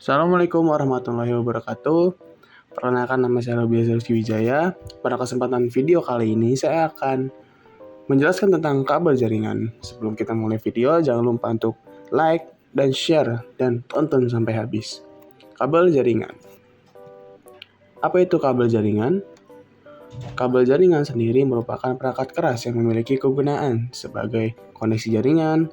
Assalamualaikum warahmatullahi wabarakatuh. Perkenalkan, nama saya Robiah Rizky Wijaya. Pada kesempatan video kali ini saya akan menjelaskan tentang kabel jaringan. Sebelum kita mulai video, jangan lupa untuk like dan share dan tonton sampai habis. Kabel jaringan. Apa itu kabel jaringan? Kabel jaringan sendiri merupakan perangkat keras yang memiliki kegunaan sebagai koneksi jaringan.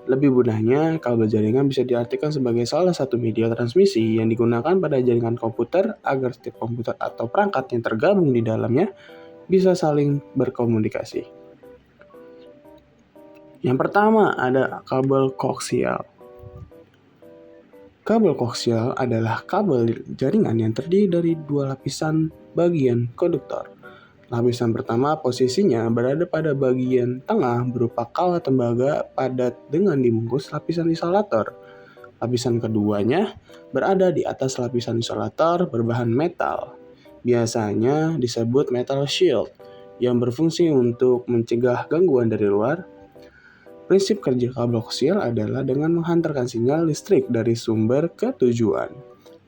Lebih mudahnya, kabel jaringan bisa diartikan sebagai salah satu media transmisi yang digunakan pada jaringan komputer agar setiap komputer atau perangkat yang tergabung di dalamnya bisa saling berkomunikasi. Yang pertama ada kabel koaksial. Kabel koaksial adalah kabel jaringan yang terdiri dari dua lapisan bagian konduktor. Lapisan pertama posisinya berada pada bagian tengah berupa kawat tembaga padat dengan dibungkus lapisan isolator. Lapisan keduanya berada di atas lapisan isolator berbahan metal. Biasanya disebut metal shield yang berfungsi untuk mencegah gangguan dari luar. Prinsip kerja kabel koaksial adalah dengan menghantarkan sinyal listrik dari sumber ke tujuan.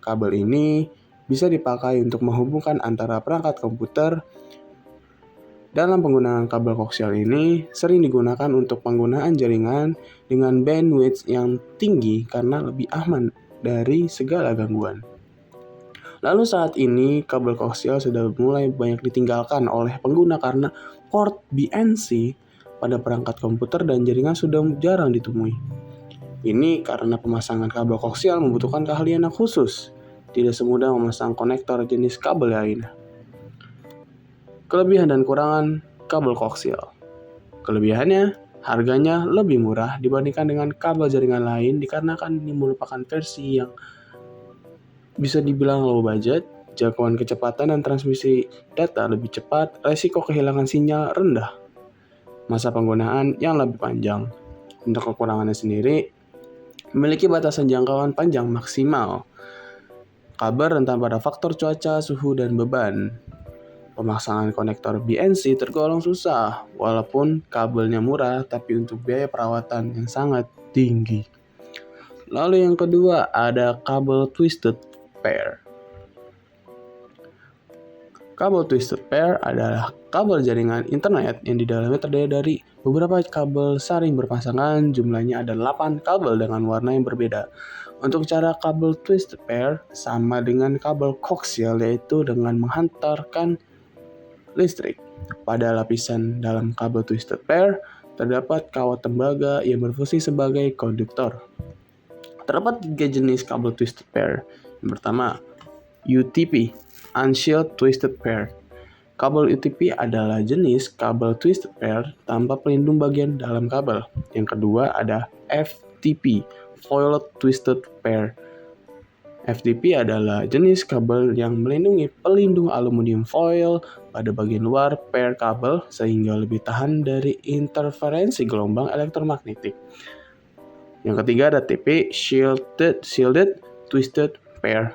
Kabel ini bisa dipakai untuk menghubungkan antara perangkat komputer. Dalam penggunaan kabel koaksial ini sering digunakan untuk penggunaan jaringan dengan bandwidth yang tinggi karena lebih aman dari segala gangguan. Lalu saat ini kabel koaksial sudah mulai banyak ditinggalkan oleh pengguna karena port BNC pada perangkat komputer dan jaringan sudah jarang ditemui. Ini karena pemasangan kabel koaksial membutuhkan keahlian yang khusus, tidak semudah memasang konektor jenis kabel lainnya. Kelebihan dan kurangan kabel koaksial. Kelebihannya, harganya lebih murah dibandingkan dengan kabel jaringan lain dikarenakan ini merupakan versi yang bisa dibilang low budget, jangkauan kecepatan dan transmisi data lebih cepat, resiko kehilangan sinyal rendah, masa penggunaan yang lebih panjang. Untuk kekurangannya sendiri, memiliki batasan jangkauan panjang maksimal. Kabel rentan pada faktor cuaca, suhu, dan beban. Pemasangan konektor BNC tergolong susah, walaupun kabelnya murah, tapi untuk biaya perawatan yang sangat tinggi. Lalu yang kedua ada kabel twisted pair. Kabel twisted pair adalah kabel jaringan internet yang di dalamnya terdiri dari beberapa kabel saring berpasangan, jumlahnya ada 8 kabel dengan warna yang berbeda. Untuk cara kabel twisted pair sama dengan kabel koaksial, yaitu dengan menghantarkan listrik. Pada lapisan dalam kabel twisted pair, terdapat kawat tembaga yang berfungsi sebagai konduktor. Terdapat 3 jenis kabel twisted pair. Yang pertama, UTP, Unshielded Twisted Pair. Kabel UTP adalah jenis kabel twisted pair tanpa pelindung bagian dalam kabel. Yang kedua ada FTP, Foiled Twisted Pair. FTP adalah jenis kabel yang melindungi pelindung aluminium foil pada bagian luar pair kabel sehingga lebih tahan dari interferensi gelombang elektromagnetik. Yang ketiga ada TP, Shielded Twisted Pair.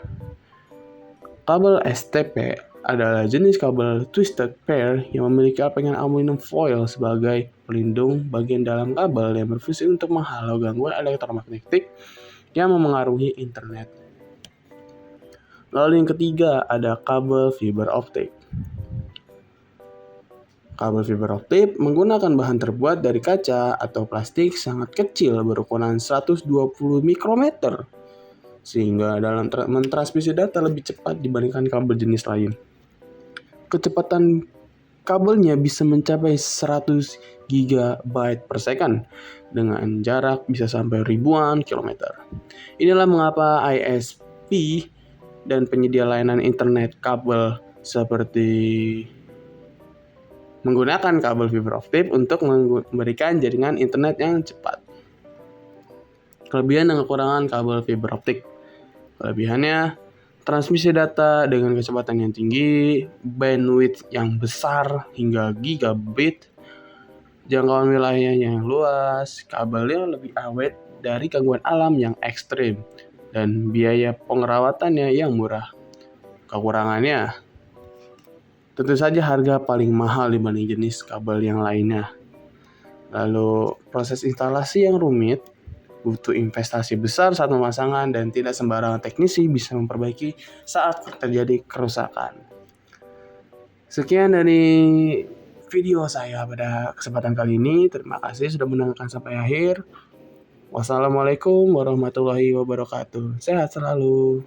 Kabel STP adalah jenis kabel twisted pair yang memiliki lapisan aluminium foil sebagai pelindung bagian dalam kabel yang berfungsi untuk menghalau gangguan elektromagnetik yang memengaruhi internet. Lalu yang ketiga ada kabel fiber optik. Kabel fiber optik menggunakan bahan terbuat dari kaca atau plastik sangat kecil berukuran 120 mikrometer sehingga dalam mentransmisi data lebih cepat dibandingkan kabel jenis lain. Kecepatan kabelnya bisa mencapai 100 GB per second dengan jarak bisa sampai ribuan kilometer. Inilah mengapa ISP dan penyedia layanan internet kabel seperti menggunakan kabel fiber optik untuk memberikan jaringan internet yang cepat. Kelebihan dan kekurangan kabel fiber optik. Kelebihannya, transmisi data dengan kecepatan yang tinggi, bandwidth yang besar hingga gigabit, jangkauan wilayahnya yang luas, kabelnya lebih awet dari gangguan alam yang ekstrim, dan biaya pengerawatannya yang murah. Kekurangannya, tentu saja harga paling mahal dibanding jenis kabel yang lainnya. Lalu proses instalasi yang rumit, butuh investasi besar saat pemasangan dan tidak sembarangan teknisi bisa memperbaiki saat terjadi kerusakan. Sekian dari video saya pada kesempatan kali ini. Terima kasih sudah mendengarkan sampai akhir. Wassalamualaikum warahmatullahi wabarakatuh. Sehat selalu.